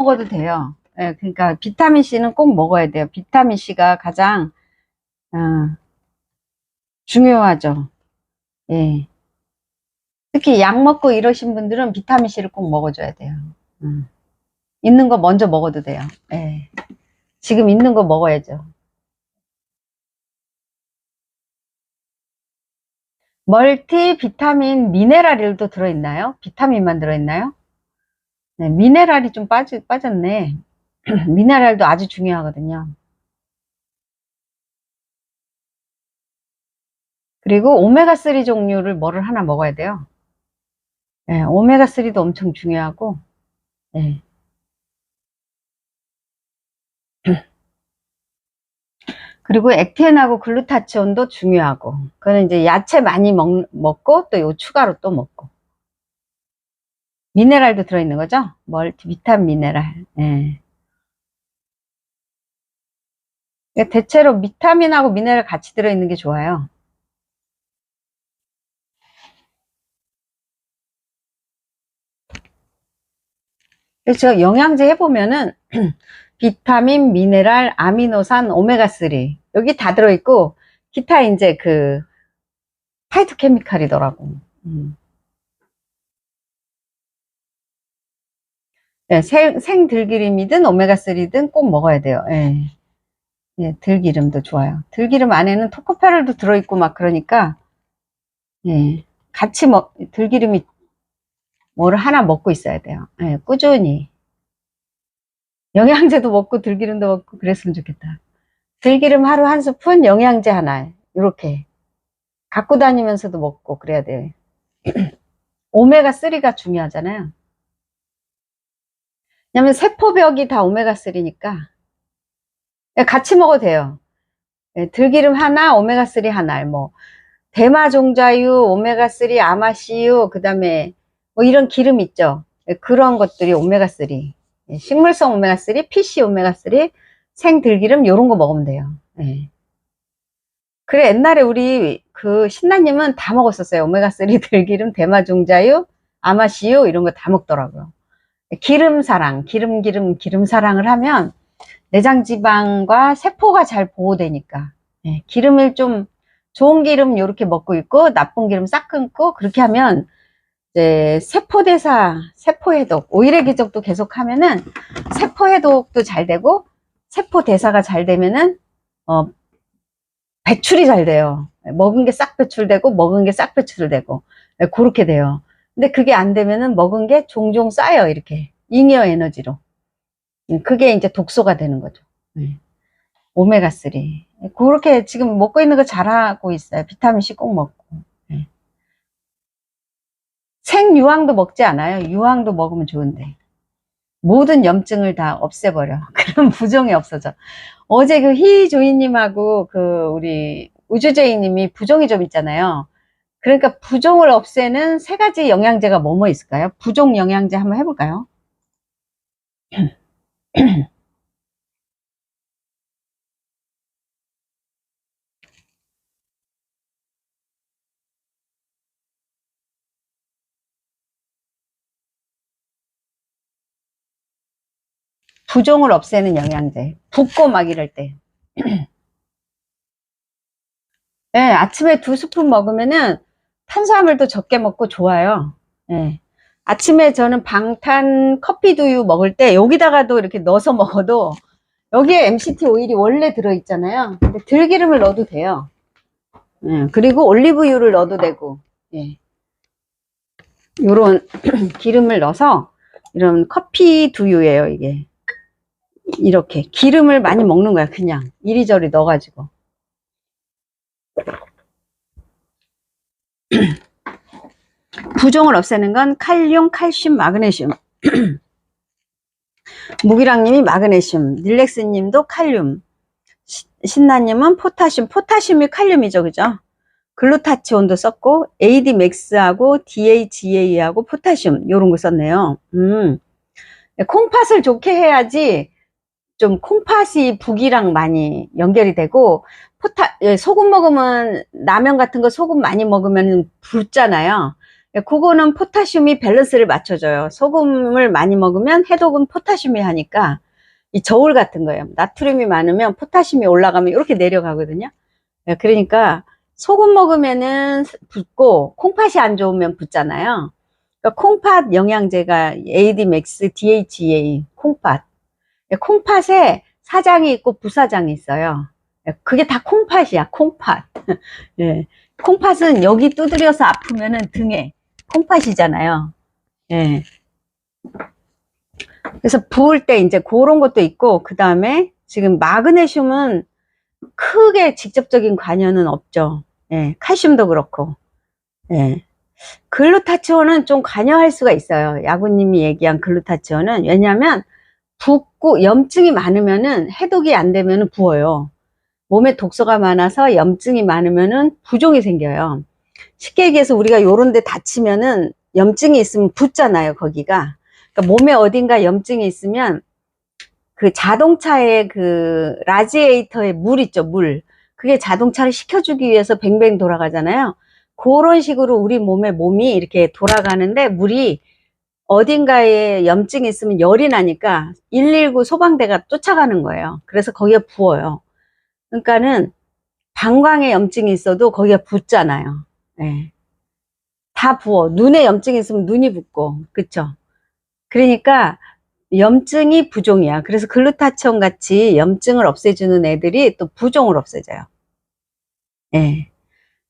먹어도 돼요. 예, 그러니까 비타민C는 꼭 먹어야 돼요. 비타민C가 가장 중요하죠. 예. 특히 약 먹고 이러신 분들은 비타민C를 꼭 먹어줘야 돼요. 있는 거 먼저 먹어도 돼요. 예. 지금 있는 거 먹어야죠. 멀티 비타민 미네랄도 들어있나요? 비타민만 들어있나요? 네, 미네랄이 좀 빠졌네. 미네랄도 아주 중요하거든요. 그리고 오메가3 종류를 뭐를 하나 먹어야 돼요. 네, 오메가3도 엄청 중요하고, 네. 그리고 액틴하고 글루타치온도 중요하고, 그거는 이제 야채 많이 먹고, 또 요 추가로 또 먹고. 미네랄도 들어있는 거죠? 멀티, 비타민 미네랄. 네. 대체로 비타민하고 미네랄 같이 들어있는 게 좋아요. 그래서 영양제 해보면은, 비타민, 미네랄, 아미노산, 오메가3 여기 다 들어있고 기타 이제 그 파이토케미칼이더라고. 네, 생들기름이든 오메가3든 꼭 먹어야 돼요. 예. 예, 들기름도 좋아요. 들기름 안에는 토코페롤도 들어있고 막 그러니까 예, 같이 들기름이 뭐를 하나 먹고 있어야 돼요. 예, 꾸준히 영양제도 먹고 들기름도 먹고 그랬으면 좋겠다. 들기름 하루 한 스푼, 영양제 하나 이렇게 갖고 다니면서도 먹고 그래야 돼. 오메가3가 중요하잖아요. 왜냐면 세포벽이 다 오메가3니까 같이 먹어도 돼요. 들기름 하나, 오메가3 하나, 뭐 대마종자유, 오메가3, 아마씨유, 그 다음에 뭐 이런 기름 있죠. 그런 것들이 오메가3. 식물성 오메가3, PC 오메가3, 생들기름 요런 거 먹으면 돼요. 그래, 옛날에 우리 그 신나님은 다 먹었었어요. 오메가3 들기름, 대마종자유, 아마씨유 이런 거 다 먹더라고요. 기름사랑, 기름사랑을 하면 내장지방과 세포가 잘 보호되니까 기름을 좀 좋은 기름 이렇게 먹고 있고 나쁜 기름 싹 끊고 그렇게 하면 이제 세포대사, 세포해독, 오일의 기적도 계속 하면은 세포해독도 잘 되고 세포대사가 잘 되면은 배출이 잘 돼요. 먹은 게 싹 배출되고 먹은 게 싹 배출되고 그렇게 돼요. 근데 그게 안 되면은 먹은 게 종종 쌓여 이렇게 잉여 에너지로. 그게 이제 독소가 되는 거죠. 오메가3 그렇게 지금 먹고 있는 거 잘하고 있어요. 비타민C 꼭 먹고. 생유황도 먹지 않아요. 유황도 먹으면 좋은데 모든 염증을 다 없애버려. 그럼 부종이 없어져. 어제 그 희조이님하고 그 우리 우주제이님이 부종이 좀 있잖아요. 그러니까 부종을 없애는 세 가지 영양제가 뭐뭐 있을까요? 부종 영양제 한번 해볼까요? 부종을 없애는 영양제. 붓고 막 이럴 때. 네, 아침에 2스푼 먹으면은 탄수화물도 적게 먹고 좋아요. 네. 아침에 저는 방탄 커피 두유 먹을 때 여기다가도 이렇게 넣어서 먹어도 여기에 MCT 오일이 원래 들어있잖아요. 근데 들기름을 넣어도 돼요. 네. 그리고 올리브유를 넣어도 되고 요런 기름을 넣어서 이런 커피 두유예요. 이게 이렇게 기름을 많이 먹는 거야. 그냥 이리저리 넣어가지고 부종을 없애는 건 칼륨, 칼슘, 마그네슘. 무기랑님이 마그네슘, 릴렉스님도 칼륨, 신나님은 포타슘. 포타슘이 칼륨이죠, 그죠? 글루타치온도 썼고 ADMAX하고 DHEA하고 포타슘 요런 거 썼네요. 콩팥을 좋게 해야지 좀 콩팥이 북이랑 많이 연결이 되고 소금 먹으면 라면 같은 거 소금 많이 먹으면 붓잖아요. 그거는 포타슘이 밸런스를 맞춰줘요. 소금을 많이 먹으면 해독은 포타슘이 하니까 이 저울 같은 거예요. 나트륨이 많으면 포타슘이 올라가면 이렇게 내려가거든요. 그러니까 소금 먹으면은 붓고 콩팥이 안 좋으면 붓잖아요. 그러니까 콩팥 영양제가 ADMAX, DHEA, 콩팥. 콩팥에 사장이 있고 부사장이 있어요. 그게 다 콩팥이야, 콩팥. 예. 콩팥은 여기 두드려서 아프면은 등에 콩팥이잖아요. 예. 그래서 부을 때 이제 그런 것도 있고, 그 다음에 지금 마그네슘은 크게 직접적인 관여는 없죠. 예. 칼슘도 그렇고. 예. 글루타치온은 좀 관여할 수가 있어요. 야구님이 얘기한 글루타치온은. 왜냐하면 붓고 염증이 많으면은 해독이 안 되면은 부어요. 몸에 독소가 많아서 염증이 많으면은 부종이 생겨요. 쉽게 얘기해서 우리가 요런 데 다치면은 염증이 있으면 붓잖아요, 거기가. 그러니까 몸에 어딘가 염증이 있으면 그 자동차의 그 라지에이터에 물 있죠, 물. 그게 자동차를 식혀주기 위해서 뱅뱅 돌아가잖아요. 그런 식으로 우리 몸이 이렇게 돌아가는데 물이 어딘가에 염증이 있으면 열이 나니까 119 소방대가 쫓아가는 거예요. 그래서 거기가 부어요. 그러니까는 방광에 염증이 있어도 거기가 붓잖아요. 네. 다 부어. 눈에 염증이 있으면 눈이 붓고, 그쵸? 그러니까 염증이 부종이야. 그래서 글루타치온 같이 염증을 없애주는 애들이 또 부종을 없애줘요. 네.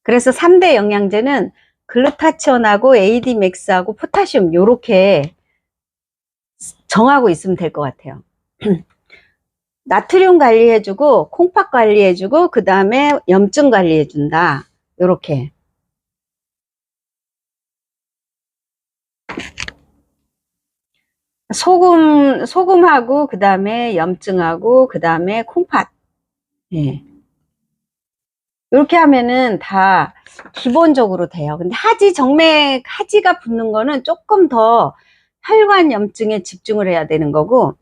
그래서 3대 영양제는 글루타치온하고 ADMAX하고 포타슘 요렇게 정하고 있으면 될 것 같아요. 나트륨 관리해주고 콩팥 관리해주고 그 다음에 염증 관리해준다. 요렇게. 소금하고 그 다음에 염증하고 그 다음에 콩팥. 예. 이렇게 하면은 다 기본적으로 돼요. 근데 하지가 붙는 거는 조금 더 혈관 염증에 집중을 해야 되는 거고,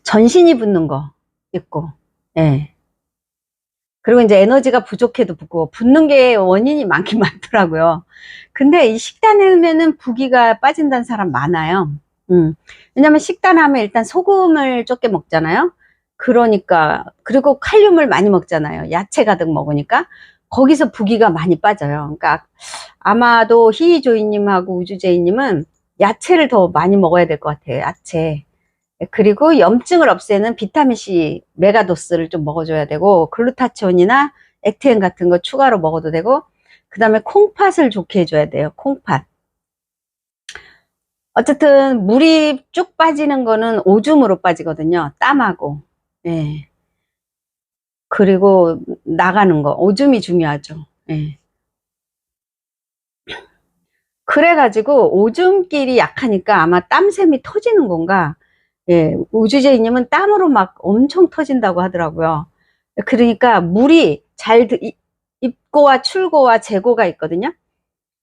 전신이 붙는 거 있고, 예. 그리고 이제 에너지가 부족해도 붓고, 붓는 게 원인이 많긴 많더라고요. 근데 이 식단하면은 부기가 빠진다는 사람 많아요. 왜냐면 식단하면 일단 소금을 적게 먹잖아요. 그러니까, 그리고 칼륨을 많이 먹잖아요. 야채 가득 먹으니까. 거기서 부기가 많이 빠져요. 그러니까 아마도 희희조이님하고 우주제이님은 야채를 더 많이 먹어야 될 것 같아요. 야채. 그리고 염증을 없애는 비타민C 메가도스를 좀 먹어줘야 되고, 글루타치온이나 액티엔 같은 거 추가로 먹어도 되고, 그 다음에 콩팥을 좋게 해줘야 돼요. 콩팥. 어쨌든 물이 쭉 빠지는 거는 오줌으로 빠지거든요. 땀하고. 예. 그리고 나가는 거. 오줌이 중요하죠. 예. 그래가지고 오줌길이 약하니까 아마 땀샘이 터지는 건가. 예. 우주제이님은 땀으로 막 엄청 터진다고 하더라고요. 그러니까 물이 입고와 출고와 재고가 있거든요.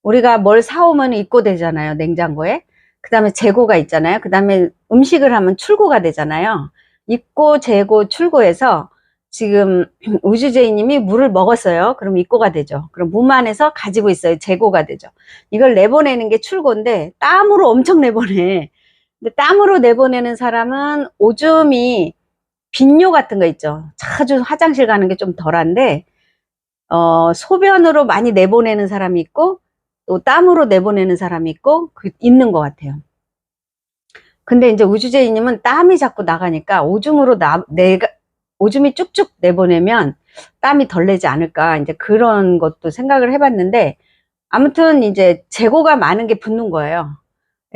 우리가 뭘 사오면 입고되잖아요. 냉장고에. 그 다음에 재고가 있잖아요. 그 다음에 음식을 하면 출고가 되잖아요. 입고, 재고, 출고해서 지금 우주제이님이 물을 먹었어요. 그럼 입고가 되죠. 그럼 몸 안에서 가지고 있어요. 재고가 되죠. 이걸 내보내는 게 출고인데 땀으로 엄청 내보내. 근데 땀으로 내보내는 사람은 오줌이 빈뇨 같은 거 있죠. 자주 화장실 가는 게 좀 덜한데 소변으로 많이 내보내는 사람이 있고 또 땀으로 내보내는 사람이 있고 있는 것 같아요. 근데 이제 우주제이님은 땀이 자꾸 나가니까 오줌이 쭉쭉 내보내면 땀이 덜 내지 않을까 이제 그런 것도 생각을 해봤는데 아무튼 이제 재고가 많은 게 붙는 거예요.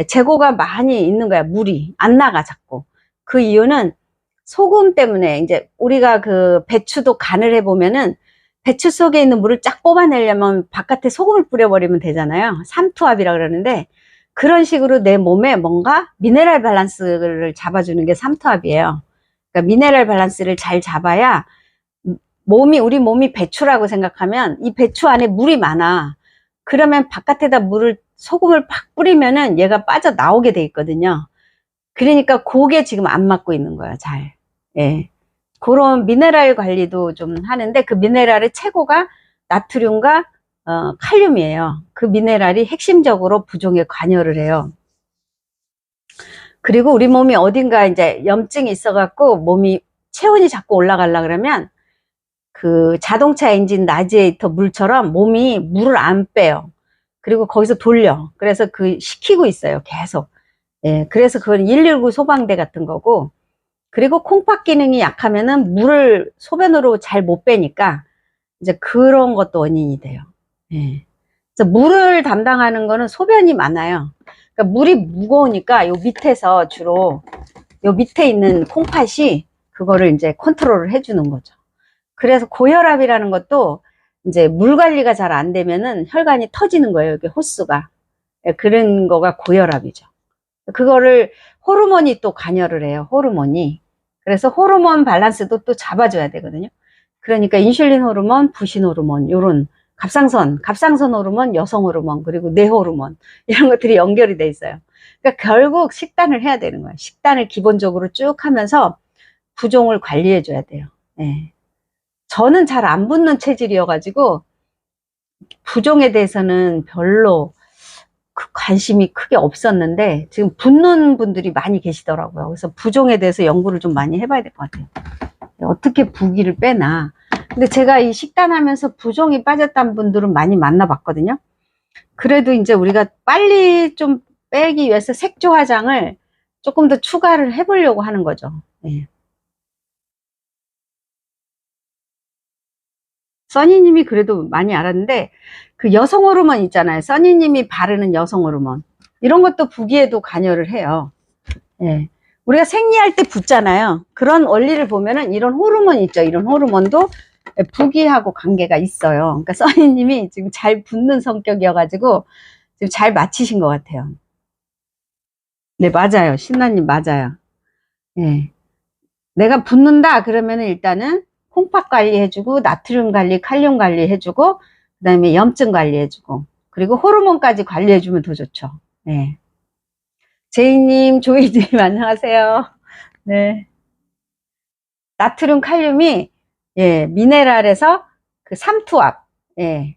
재고가 많이 있는 거야. 물이 안 나가 자꾸. 그 이유는 소금 때문에 이제 우리가 그 배추도 간을 해보면은 배추 속에 있는 물을 쫙 뽑아내려면 바깥에 소금을 뿌려버리면 되잖아요. 삼투압이라 그러는데 그런 식으로 내 몸에 뭔가 미네랄 밸런스를 잡아주는 게 삼투압이에요. 그러니까 미네랄 밸런스를 잘 잡아야 우리 몸이 배추라고 생각하면 이 배추 안에 물이 많아. 그러면 바깥에다 소금을 팍 뿌리면은 얘가 빠져나오게 돼 있거든요. 그러니까 그게 지금 안 맞고 있는 거예요, 잘. 예. 그런 미네랄 관리도 좀 하는데 그 미네랄의 최고가 나트륨과 칼륨이에요. 그 미네랄이 핵심적으로 부종에 관여를 해요. 그리고 우리 몸이 어딘가 이제 염증이 있어갖고 몸이 체온이 자꾸 올라가려 그러면 그 자동차 엔진 라지에이터 물처럼 몸이 물을 안 빼요. 그리고 거기서 돌려. 그래서 그 식히고 있어요. 계속. 예, 그래서 그건 119 소방대 같은 거고, 그리고 콩팥 기능이 약하면은 물을 소변으로 잘 못 빼니까 이제 그런 것도 원인이 돼요. 예. 그래서 물을 담당하는 거는 소변이 많아요. 그러니까 물이 무거우니까 요 밑에서 주로 요 밑에 있는 콩팥이 그거를 이제 컨트롤을 해주는 거죠. 그래서 고혈압이라는 것도 이제 물 관리가 잘 안 되면은 혈관이 터지는 거예요. 이게 호수가. 예, 그런 거가 고혈압이죠. 그거를 호르몬이 또 관여를 해요. 호르몬이. 그래서 호르몬 밸런스도 또 잡아줘야 되거든요. 그러니까 인슐린 호르몬, 부신 호르몬, 요런 갑상선 호르몬, 여성 호르몬, 그리고 뇌 호르몬, 이런 것들이 연결이 돼 있어요. 그러니까 결국 식단을 해야 되는 거예요. 식단을 기본적으로 쭉 하면서 부종을 관리해 줘야 돼요. 네. 저는 잘 안 붓는 체질이어가지고 부종에 대해서는 별로 관심이 크게 없었는데 지금 붓는 분들이 많이 계시더라고요. 그래서 부종에 대해서 연구를 좀 많이 해봐야 될 것 같아요. 어떻게 부기를 빼나. 근데 제가 이 식단하면서 부종이 빠졌다는 분들은 많이 만나봤거든요. 그래도 이제 우리가 빨리 좀 빼기 위해서 색조 화장을 조금 더 추가를 해보려고 하는 거죠. 네. 써니님이 그래도 많이 알았는데 그 여성 호르몬 있잖아요. 써니님이 바르는 여성 호르몬 이런 것도 부기에도 관여를 해요. 예. 우리가 생리할 때 붓잖아요. 그런 원리를 보면은 이런 호르몬 있죠. 이런 호르몬도 부기하고 관계가 있어요. 그러니까 써니님이 지금 잘 붓는 성격이어가지고 지금 잘 맞히신 것 같아요. 네, 맞아요. 신나님 맞아요. 예. 내가 붓는다 그러면은 일단은 콩팥 관리해주고 나트륨 관리, 칼륨 관리해주고 그 다음에 염증 관리해주고 그리고 호르몬까지 관리해주면 더 좋죠. 네. 제이님, 조이님 안녕하세요. 네. 나트륨, 칼륨이 예, 미네랄에서 그 삼투압, 예,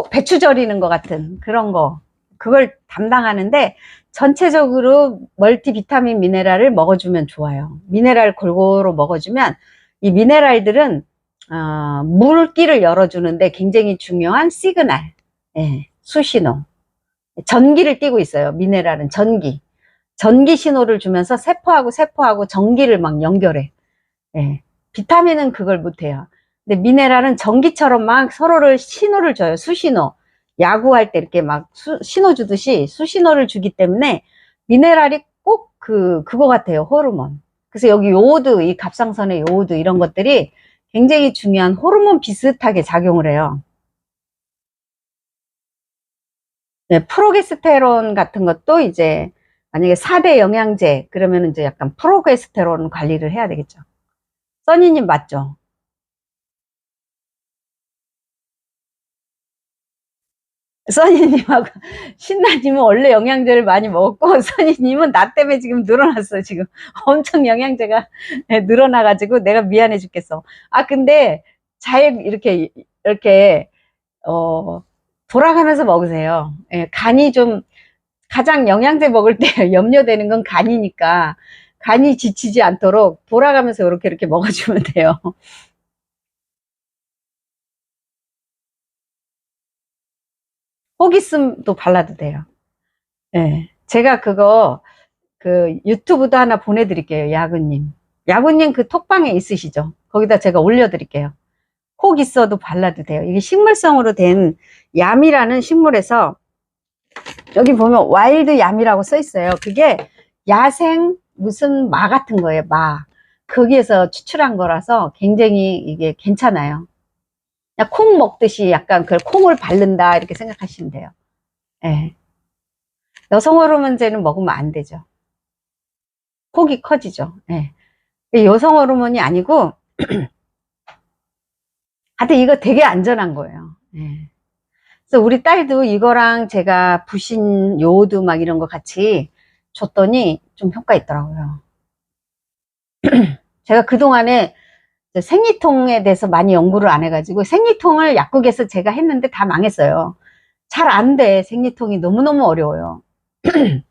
배추 절이는 것 같은 그런 거 그걸 담당하는데 전체적으로 멀티비타민 미네랄을 먹어주면 좋아요. 미네랄 골고루 먹어주면 이 미네랄들은 물기를 열어주는데 굉장히 중요한 시그널, 예, 수신호, 전기를 띠고 있어요. 미네랄은 전기 신호를 주면서 세포하고 전기를 막 연결해. 예. 비타민은 그걸 못해요. 근데 미네랄은 전기처럼 막 서로를 신호를 줘요. 수신호. 야구할 때 이렇게 막 신호 주듯이 수신호를 주기 때문에 미네랄이 꼭 그거 같아요. 호르몬. 그래서 여기 요오드, 이 갑상선의 요오드 이런 것들이 굉장히 중요한 호르몬 비슷하게 작용을 해요. 네, 프로게스테론 같은 것도 이제 만약에 4대 영양제 그러면 이제 약간 프로게스테론 관리를 해야 되겠죠. 써니님 맞죠? 써니님하고 신나님은 원래 영양제를 많이 먹었고 써니님은 나 때문에 지금 늘어났어요. 지금 엄청 영양제가 늘어나가지고 내가 미안해 죽겠어. 아 근데 잘 이렇게 어 돌아가면서 먹으세요. 예, 간이 좀 가장 영양제 먹을 때 염려되는 건 간이니까 간이 지치지 않도록 돌아가면서 이렇게 먹어주면 돼요. 호기슴도 발라도 돼요. 예. 제가 그거 그 유튜브도 하나 보내드릴게요. 야구님. 야구님 그 톡방에 있으시죠? 거기다 제가 올려드릴게요. 혹 있어도 발라도 돼요. 이게 식물성으로 된 얌이라는 식물에서 여기 보면 와일드 얌이라고 써 있어요. 그게 야생 무슨 마 같은 거예요. 마. 거기에서 추출한 거라서 굉장히 이게 괜찮아요. 그냥 콩 먹듯이 약간 그 콩을 바른다 이렇게 생각하시면 돼요. 예. 여성 호르몬제는 먹으면 안 되죠. 폭이 커지죠. 예. 여성 호르몬이 아니고 하여튼 이거 되게 안전한 거예요. 예. 그래서 우리 딸도 이거랑 제가 부신 요오드 막 이런 거 같이 줬더니 좀 효과 있더라고요. 제가 그동안에 생리통에 대해서 많이 연구를 안 해가지고 생리통을 약국에서 제가 했는데 다 망했어요. 잘 안 돼. 생리통이 너무너무 어려워요. 그래서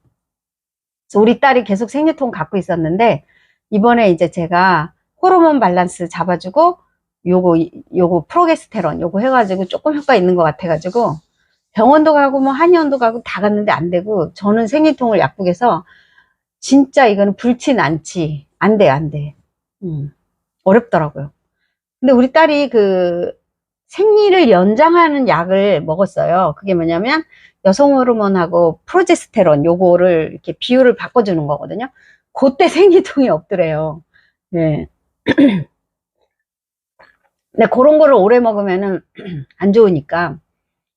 우리 딸이 계속 생리통 갖고 있었는데 이번에 이제 제가 호르몬 밸런스 잡아주고 요거 프로게스테론 요거 해가지고 조금 효과 있는 것 같아가지고 병원도 가고 뭐 한의원도 가고 다 갔는데 안 되고, 저는 생리통을 약국에서 진짜 이거는 불치 난치 안 돼, 안 돼. 어렵더라고요. 근데 우리 딸이 그 생리를 연장하는 약을 먹었어요. 그게 뭐냐면 여성 호르몬하고 프로제스테론 요거를 이렇게 비율을 바꿔주는 거거든요. 그때 생리통이 없더래요. 네. 근데 그런 거를 오래 먹으면은 안 좋으니까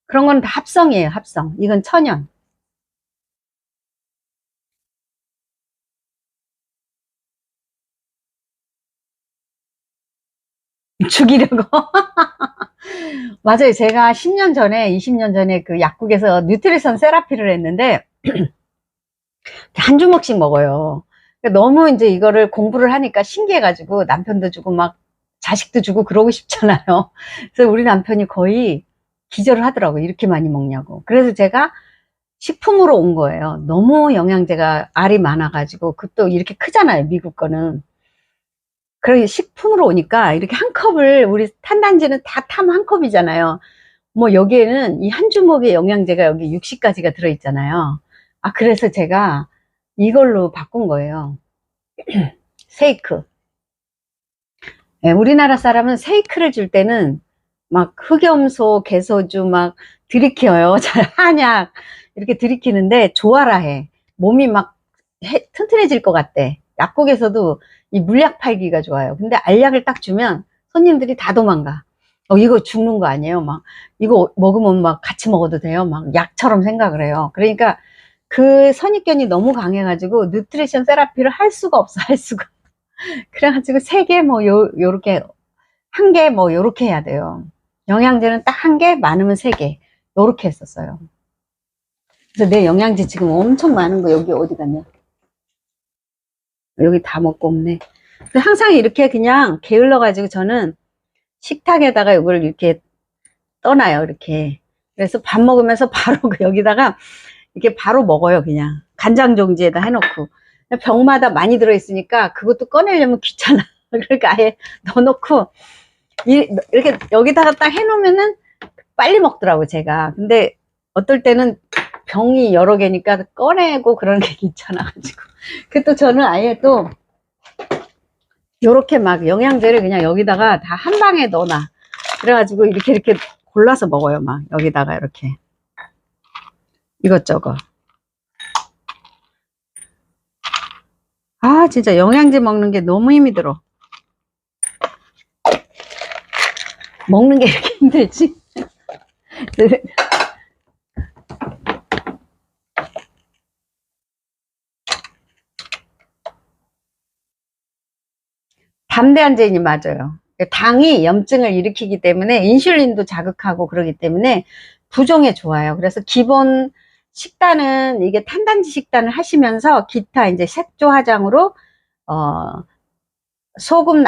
그런 거는 다 합성이에요, 합성. 이건 천연. 죽이려고. 맞아요. 제가 10년 전에, 20년 전에 그 약국에서 뉴트리션 세라피를 했는데, 한 주먹씩 먹어요. 그러니까 너무 이제 이거를 공부를 하니까 신기해가지고 남편도 주고 막 자식도 주고 그러고 싶잖아요. 그래서 우리 남편이 거의 기절을 하더라고요. 이렇게 많이 먹냐고. 그래서 제가 식품으로 온 거예요. 너무 영양제가 알이 많아가지고, 그것도 이렇게 크잖아요. 미국 거는. 그래 식품으로 오니까 이렇게 한 컵을, 우리 탄단지는 다 타면 한 컵이잖아요. 뭐 여기에는 이 한 주먹의 영양제가 여기 60가지가 들어있잖아요. 아, 그래서 제가 이걸로 바꾼 거예요. 세이크. 예, 우리나라 사람은 세이크를 줄 때는 막 흑염소, 개소주 막 들이켜요. 한약 이렇게 들이키는데 조아라 해. 몸이 막 튼튼해질 것 같대. 약국에서도 이 물약 팔기가 좋아요. 근데 알약을 딱 주면 손님들이 다 도망가. 이거 죽는 거 아니에요? 막 이거 먹으면 막 같이 먹어도 돼요? 막 약처럼 생각을 해요. 그러니까 그 선입견이 너무 강해가지고 뉴트리션 세라피를 할 수가 없어, 할 수가. 그래가지고 세 개 뭐 요렇게, 한 개 뭐 요렇게 해야 돼요. 영양제는 딱 한 개, 많으면 세 개 요렇게 했었어요. 그래서 내 영양제 지금 엄청 많은 거 여기 어디 갔냐? 여기 다 먹고 없네. 항상 이렇게 그냥 게을러 가지고 저는 식탁에다가 이걸 이렇게 떠놔요. 이렇게. 그래서 밥 먹으면서 바로 여기다가 이렇게 바로 먹어요. 그냥 간장 종지에다 해놓고. 병마다 많이 들어있으니까 그것도 꺼내려면 귀찮아. 그러니까 아예 넣어놓고 이렇게 여기다가 딱 해놓으면은 빨리 먹더라고 제가. 근데 어떨 때는 병이 여러 개니까 꺼내고 그러는 게 귀찮아가지고. 그 또 저는 아예 또 요렇게 막 영양제를 그냥 여기다가 다 한 방에 넣어놔. 그래가지고 이렇게 골라서 먹어요. 막 여기다가 이렇게 이것저것. 아, 진짜 영양제 먹는 게 너무 힘이 들어. 먹는 게 이렇게 힘들지? 담대한제인이 맞아요. 당이 염증을 일으키기 때문에 인슐린도 자극하고 그러기 때문에 부종에 좋아요. 그래서 기본 식단은 이게 탄단지 식단을 하시면서 기타 이제 색조 화장으로 소금,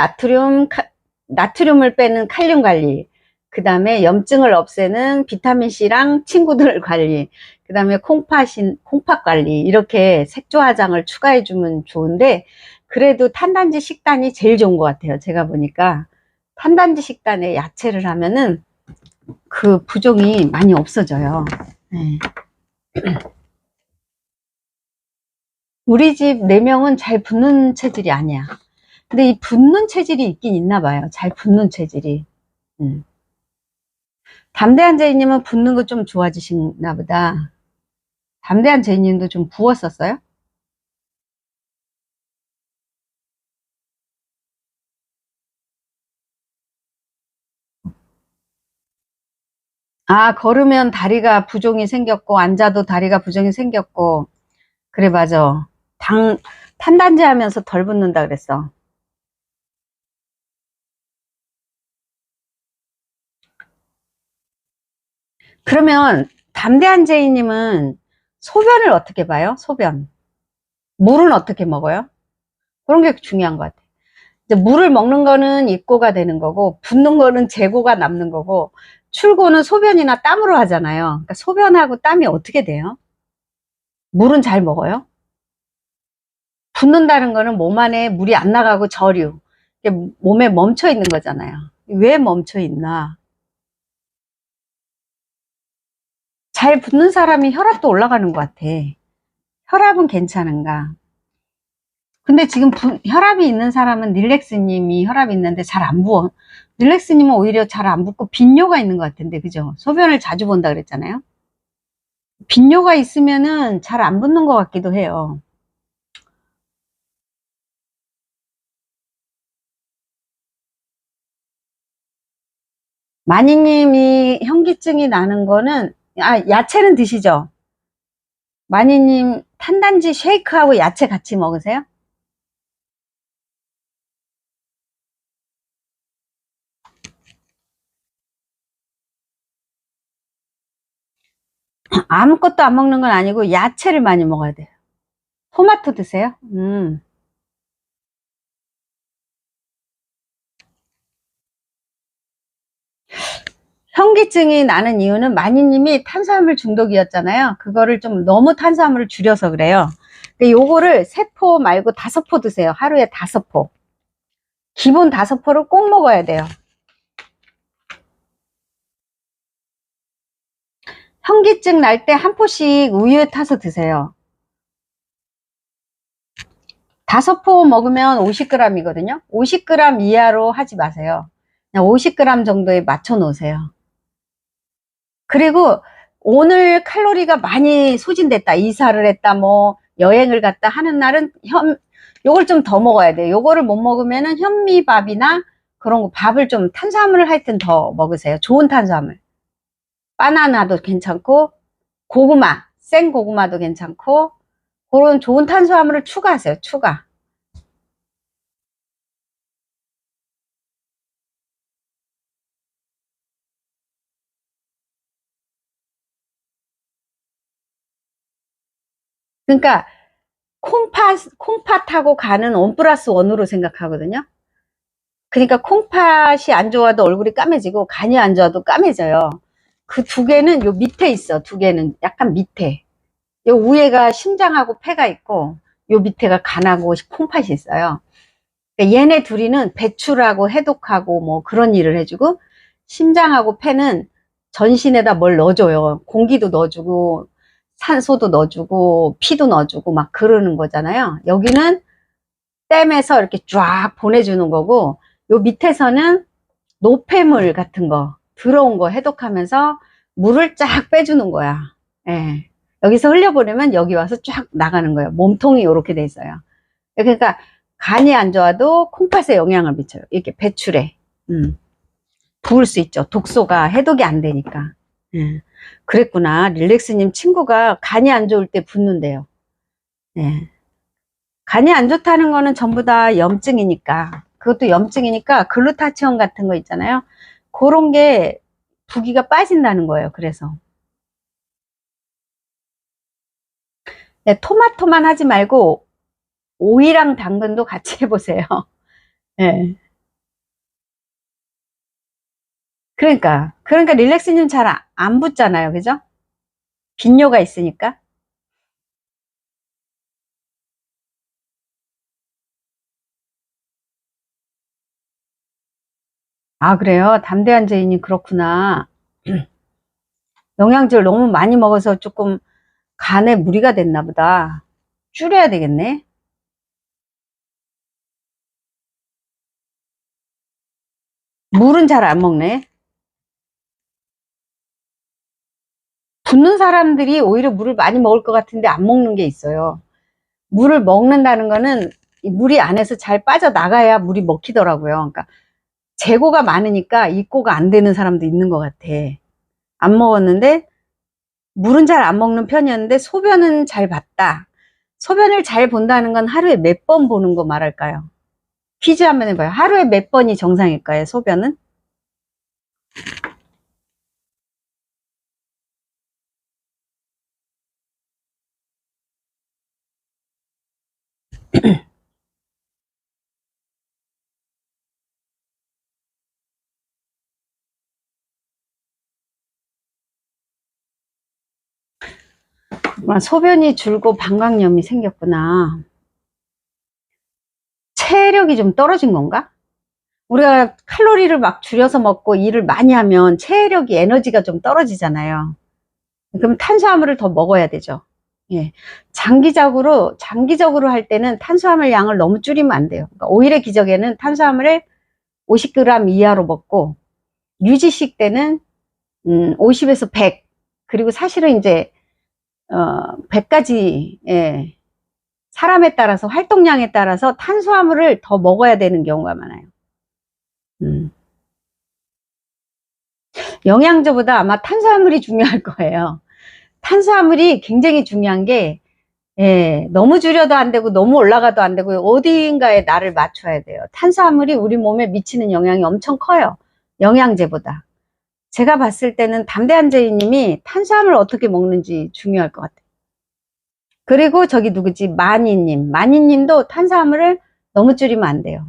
나트륨을 빼는 칼륨 관리, 그 다음에 염증을 없애는 비타민C랑 친구들 관리, 그 다음에 콩팥 관리, 이렇게 색조 화장을 추가해 주면 좋은데, 그래도 탄단지 식단이 제일 좋은 것 같아요. 제가 보니까 탄단지 식단에 야채를 하면은 그 부종이 많이 없어져요. 네. 우리 집 4명은 잘 붙는 체질이 아니야. 근데 이 붙는 체질이 있긴 있나 봐요. 잘 붙는 체질이. 담대한 제이님은 붙는 거 좀 좋아지시나 보다. 담대한 제이님도 좀 부었었어요? 아, 걸으면 다리가 부종이 생겼고, 앉아도 다리가 부종이 생겼고. 그래, 맞아. 탄단지 하면서 덜 붙는다 그랬어. 그러면 담대한 제이님은 소변을 어떻게 봐요? 소변. 물은 어떻게 먹어요? 그런 게 중요한 것 같아요. 이제 물을 먹는 거는 입고가 되는 거고, 붓는 거는 재고가 남는 거고, 출고는 소변이나 땀으로 하잖아요. 그러니까 소변하고 땀이 어떻게 돼요? 물은 잘 먹어요? 붓는다는 거는 몸 안에 물이 안 나가고 저류, 몸에 멈춰 있는 거잖아요. 왜 멈춰 있나? 잘 붓는 사람이 혈압도 올라가는 것 같아. 혈압은 괜찮은가? 근데 지금 혈압이 있는 사람은 릴렉스님이 혈압이 있는데 잘 안 부어. 릴렉스님은 오히려 잘 안 붓고 빈뇨가 있는 것 같은데, 그죠? 소변을 자주 본다 그랬잖아요. 빈뇨가 있으면은 잘 안 붓는 것 같기도 해요. 마니님이 현기증이 나는 거는, 야채는 드시죠? 마니님 탄단지 쉐이크하고 야채 같이 먹으세요? 아무것도 안 먹는 건 아니고 야채를 많이 먹어야 돼요. 토마토 드세요? 현기증이 나는 이유는 마니님이 탄수화물 중독이었잖아요. 그거를 좀 너무 탄수화물을 줄여서 그래요. 요거를 3포 말고 5포 드세요. 하루에 5포. 기본 5포를 꼭 먹어야 돼요. 현기증 날 때 1포씩 우유에 타서 드세요. 5포 먹으면 50g이거든요. 50g 이하로 하지 마세요. 그냥 50g 정도에 맞춰 놓으세요. 그리고 오늘 칼로리가 많이 소진됐다, 이사를 했다, 뭐 여행을 갔다 하는 날은 요걸 좀 더 먹어야 돼요. 요거를 못 먹으면은 현미밥이나 그런 거, 밥을 좀 탄수화물을 하여튼 더 먹으세요. 좋은 탄수화물. 바나나도 괜찮고, 고구마, 생 고구마도 괜찮고, 그런 좋은 탄수화물을 추가하세요. 추가. 그러니까 콩팥하고 간은 원 플러스 원으로 생각하거든요. 그러니까 콩팥이 안 좋아도 얼굴이 까매지고, 간이 안 좋아도 까매져요. 그 두 개는 요 밑에 있어. 두 개는 약간 밑에. 요 위에가 심장하고 폐가 있고, 요 밑에가 간하고 콩팥이 있어요. 그러니까 얘네 둘이는 배출하고 해독하고 뭐 그런 일을 해주고, 심장하고 폐는 전신에다 뭘 넣어줘요. 공기도 넣어주고, 산소도 넣어주고, 피도 넣어주고 막 그러는 거잖아요. 여기는 댐에서 이렇게 쫙 보내주는 거고, 요 밑에서는 노폐물 같은 거, 들어온 거 해독하면서 물을 쫙 빼주는 거야. 예. 여기서 흘려보내면 여기 와서 쫙 나가는 거예요. 몸통이 이렇게 돼 있어요. 그러니까 간이 안 좋아도 콩팥에 영향을 미쳐요. 이렇게 배출해. 부을 수 있죠. 독소가 해독이 안 되니까. 예. 그랬구나. 릴렉스님 친구가 간이 안 좋을 때 붓는데요. 예. 간이 안 좋다는 거는 전부 다 염증이니까, 그것도 염증이니까 글루타치온 같은 거 있잖아요. 그런 게 부기가 빠진다는 거예요. 그래서 네, 토마토만 하지 말고 오이랑 당근도 같이 해보세요. 네. 그러니까 릴렉스님 잘 안 붓잖아요. 그죠? 빈뇨가 있으니까. 아, 그래요? 담대한 죄인이 그렇구나. 영양제를 너무 많이 먹어서 조금 간에 무리가 됐나 보다. 줄여야 되겠네. 물은 잘 안 먹네. 붓는 사람들이 오히려 물을 많이 먹을 것 같은데 안 먹는 게 있어요. 물을 먹는다는 거는 이 물이 안에서 잘 빠져나가야 물이 먹히더라고요. 그러니까 재고가 많으니까 입고가 안 되는 사람도 있는 것 같아. 안 먹었는데, 물은 잘 안 먹는 편이었는데 소변은 잘 봤다. 소변을 잘 본다는 건 하루에 몇 번 보는 거 말할까요? 퀴즈 한번 해봐요. 하루에 몇 번이 정상일까요, 소변은? 소변이 줄고 방광염이 생겼구나. 체력이 좀 떨어진 건가? 우리가 칼로리를 막 줄여서 먹고 일을 많이 하면 체력이 에너지가 좀 떨어지잖아요. 그럼 탄수화물을 더 먹어야 되죠. 예. 장기적으로 할 때는 탄수화물 양을 너무 줄이면 안 돼요. 그러니까 5일의 기적에는 탄수화물을 50g 이하로 먹고, 유지식 때는 50에서 100. 그리고 사실은 이제 100까지, 예, 사람에 따라서 활동량에 따라서 탄수화물을 더 먹어야 되는 경우가 많아요. 영양제보다 아마 탄수화물이 중요할 거예요. 탄수화물이 굉장히 중요한 게, 예, 너무 줄여도 안 되고 너무 올라가도 안 되고 어딘가에 나를 맞춰야 돼요. 탄수화물이 우리 몸에 미치는 영향이 엄청 커요. 영양제보다. 제가 봤을 때는 담대한 제이님이 탄수화물 어떻게 먹는지 중요할 것 같아요. 그리고 저기 누구지? 마니님도 탄수화물을 너무 줄이면 안 돼요.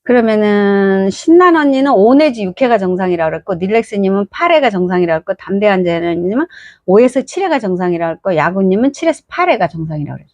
그러면은 신난 언니는 5 내지 6회가 정상이라고 그랬고, 릴렉스님은 8회가 정상이라고 그랬고, 담대한 제이님은 5에서 7회가 정상이라고 그랬고, 야구님은 7에서 8회가 정상이라고 그랬어요.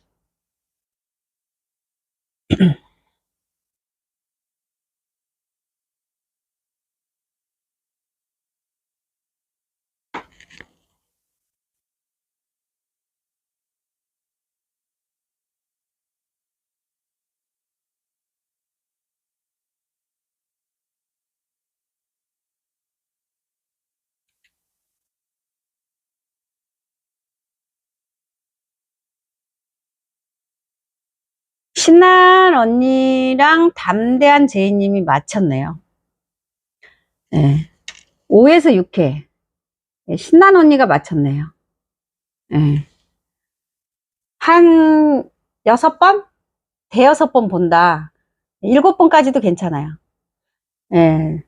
신난 언니랑 담대한 제이님이 맞췄네요. 네. 5에서 6회. 신난 언니가 맞췄네요. 네. 한 6번? 대여섯 번 본다. 7번까지도 괜찮아요. 네.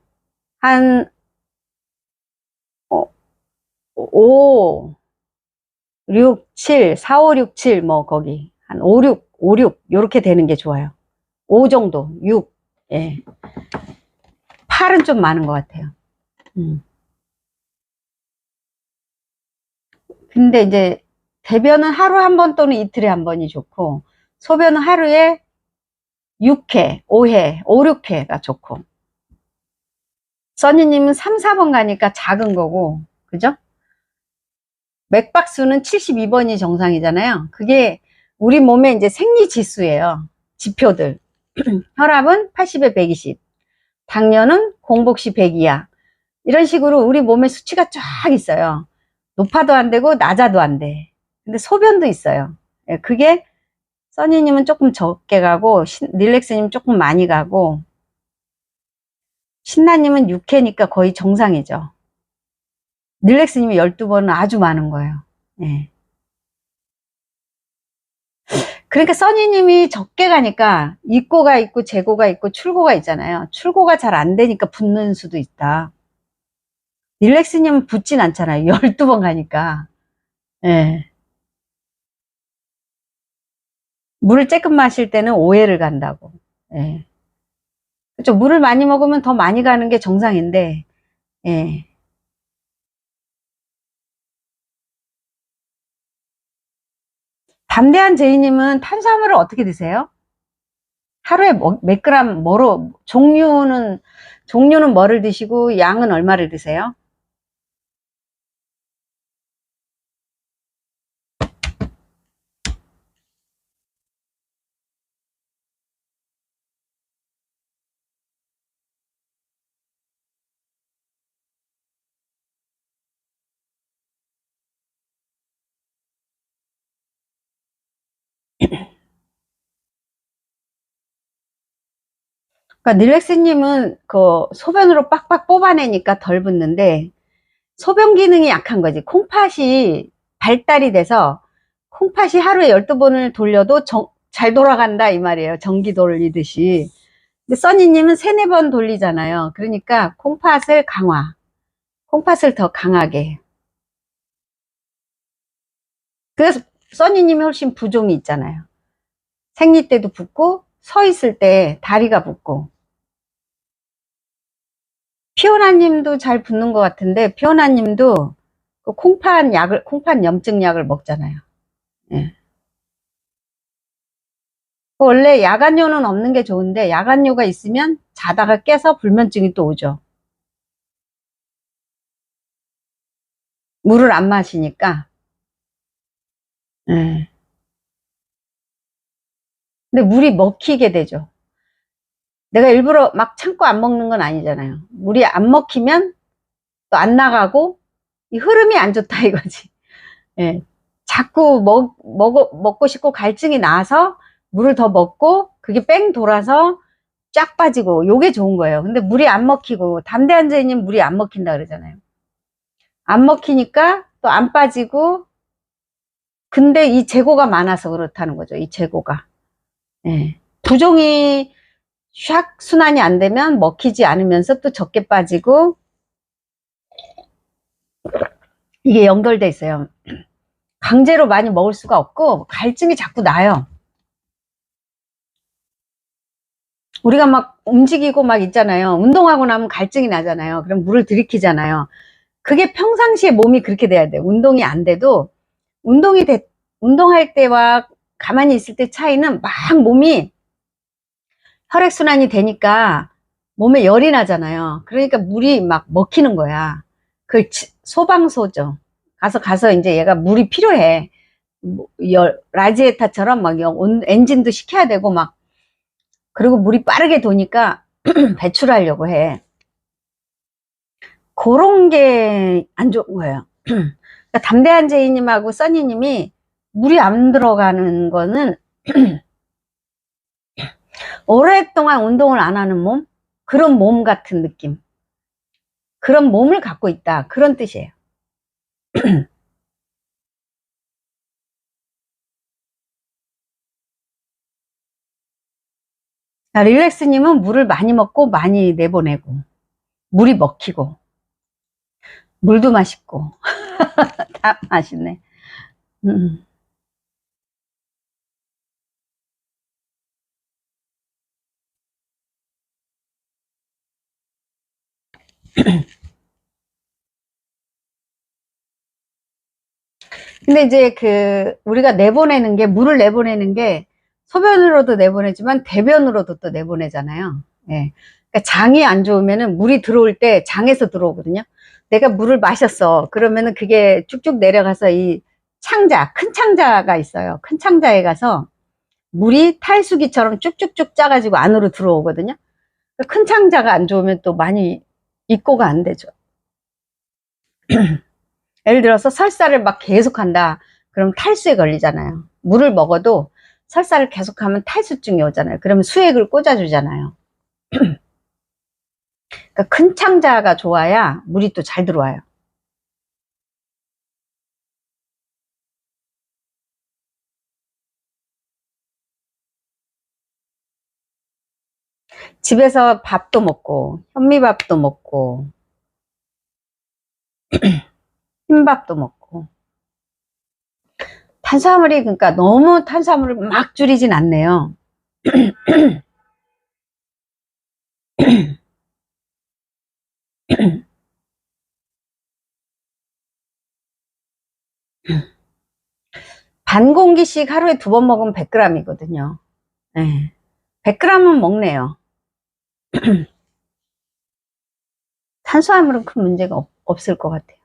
한 5, 6, 7, 4, 5, 6, 7, 뭐, 거기. 한 5, 6, 요렇게 되는 게 좋아요. 5 정도, 6, 예. 8은 좀 많은 것 같아요. 근데 이제, 대변은 하루 한 번 또는 이틀에 한 번이 좋고, 소변은 하루에 6회, 5회, 5, 6회가 좋고, 써니님은 3, 4번 가니까 작은 거고, 그죠? 맥박수는 72번이 정상이잖아요. 그게 우리 몸의 이제 생리지수예요. 지표들. 혈압은 80에 120, 당뇨는 공복시 100 이하. 이런 식으로 우리 몸에 수치가 쫙 있어요. 높아도 안 되고 낮아도 안 돼. 근데 소변도 있어요. 예, 그게 써니님은 조금 적게 가고 릴렉스님은 조금 많이 가고, 신나님은 6회니까 거의 정상이죠. 릴렉스님이 12번은 아주 많은 거예요. 예. 그러니까 써니님이 적게 가니까 입고가 있고 재고가 있고 출고가 있잖아요. 출고가 잘 안 되니까 붓는 수도 있다. 릴렉스님은 붓진 않잖아요. 12번 가니까. 예. 물을 쬐끔 마실 때는 5회를 간다고. 예. 그렇죠. 물을 많이 먹으면 더 많이 가는 게 정상인데, 예. 담대한 제이님은 탄수화물을 어떻게 드세요? 하루에 몇 그램, 종류는 뭐를 드시고 양은 얼마를 드세요? 그러니까 릴렉스님은 그 소변으로 빡빡 뽑아내니까 덜 붓는데, 소변 기능이 약한 거지. 콩팥이 발달이 돼서 콩팥이 하루에 12번을 돌려도 잘 돌아간다 이 말이에요. 전기 돌리듯이. 근데 써니님은 3, 4번 돌리잖아요. 그러니까 콩팥을 더 강하게. 그래서 써니님이 훨씬 부종이 있잖아요. 생리 때도 붓고 서 있을 때 다리가 붓고 피오나님도 잘 붓는 것 같은데, 피오나님도 그 콩팥 염증 약을 먹잖아요. 예. 원래 야간요는 없는 게 좋은데, 야간요가 있으면 자다가 깨서 불면증이 또 오죠. 물을 안 마시니까. 예. 근데 물이 먹히게 되죠. 내가 일부러 막 참고 안 먹는 건 아니잖아요. 물이 안 먹히면 또 안 나가고, 이 흐름이 안 좋다 이거지. 예. 자꾸 먹고 싶고 갈증이 나서 물을 더 먹고, 그게 뺑 돌아서 쫙 빠지고, 요게 좋은 거예요. 근데 물이 안 먹히고, 담대 한자인님 물이 안 먹힌다 그러잖아요. 안 먹히니까 또 안 빠지고, 근데 이 재고가 많아서 그렇다는 거죠. 이 재고가. 예. 부종이 샥 순환이 안 되면 먹히지 않으면서 또 적게 빠지고, 이게 연결돼 있어요. 강제로 많이 먹을 수가 없고 갈증이 자꾸 나요. 우리가 막 움직이고 막 있잖아요. 운동하고 나면 갈증이 나잖아요. 그럼 물을 들이키잖아요. 그게 평상시에 몸이 그렇게 돼야 돼요. 운동이 안 돼도 운동할 때와 가만히 있을 때 차이는 막 몸이 혈액순환이 되니까 몸에 열이 나잖아요. 그러니까 물이 막 먹히는 거야. 그 소방소죠. 가서 이제 얘가 물이 필요해. 라지에타처럼 막 엔진도 시켜야 되고 막, 그리고 물이 빠르게 도니까 배출하려고 해. 그런 게 안 좋은 거예요. 그러니까 담대한 제이님하고 써니님이 물이 안 들어가는 거는 오랫동안 운동을 안 하는 몸? 그런 몸 같은 느낌. 그런 몸을 갖고 있다. 그런 뜻이에요. 릴렉스님은 물을 많이 먹고 많이 내보내고, 물이 먹히고, 물도 맛있고, 다 맛있네. 음. 근데 이제 우리가 물을 내보내는 게 소변으로도 내보내지만 대변으로도 또 내보내잖아요. 예. 그러니까 장이 안 좋으면은 물이 들어올 때 장에서 들어오거든요. 내가 물을 마셨어. 그러면은 그게 쭉쭉 내려가서 이 큰 창자가 있어요. 큰 창자에 가서 물이 탈수기처럼 쭉쭉쭉 짜가지고 안으로 들어오거든요. 큰 창자가 안 좋으면 또 많이 입고가 안 되죠. 예를 들어서 설사를 막 계속한다. 그럼 탈수에 걸리잖아요. 물을 먹어도 설사를 계속하면 탈수증이 오잖아요. 그러면 수액을 꽂아주잖아요. 그러니까 큰 창자가 좋아야 물이 또 잘 들어와요. 집에서 밥도 먹고 현미밥도 먹고 흰밥도 먹고, 탄수화물이, 그러니까 너무 탄수화물을 막 줄이진 않네요. 반 공기씩 하루에 2번 먹으면 100g이거든요. 네. 100g은 먹네요. 탄수화물은 큰 문제가 없을 것 같아요.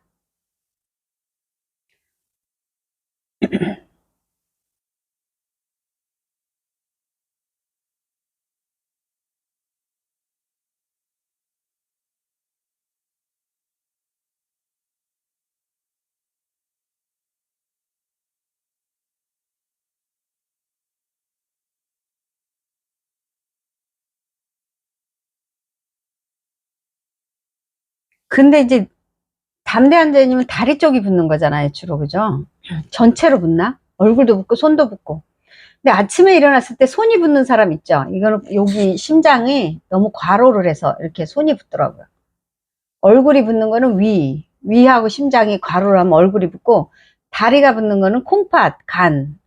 근데 이제 담대한 자님은 다리 쪽이 붓는 거잖아요, 주로. 그죠? 전체로 붓나? 얼굴도 붓고 손도 붓고. 근데 아침에 일어났을 때 손이 붓는 사람 있죠? 이거는 여기 심장이 너무 과로를 해서 이렇게 손이 붓더라고요. 얼굴이 붓는 거는 위하고 심장이 과로를 하면 얼굴이 붓고, 다리가 붓는 거는 콩팥, 간,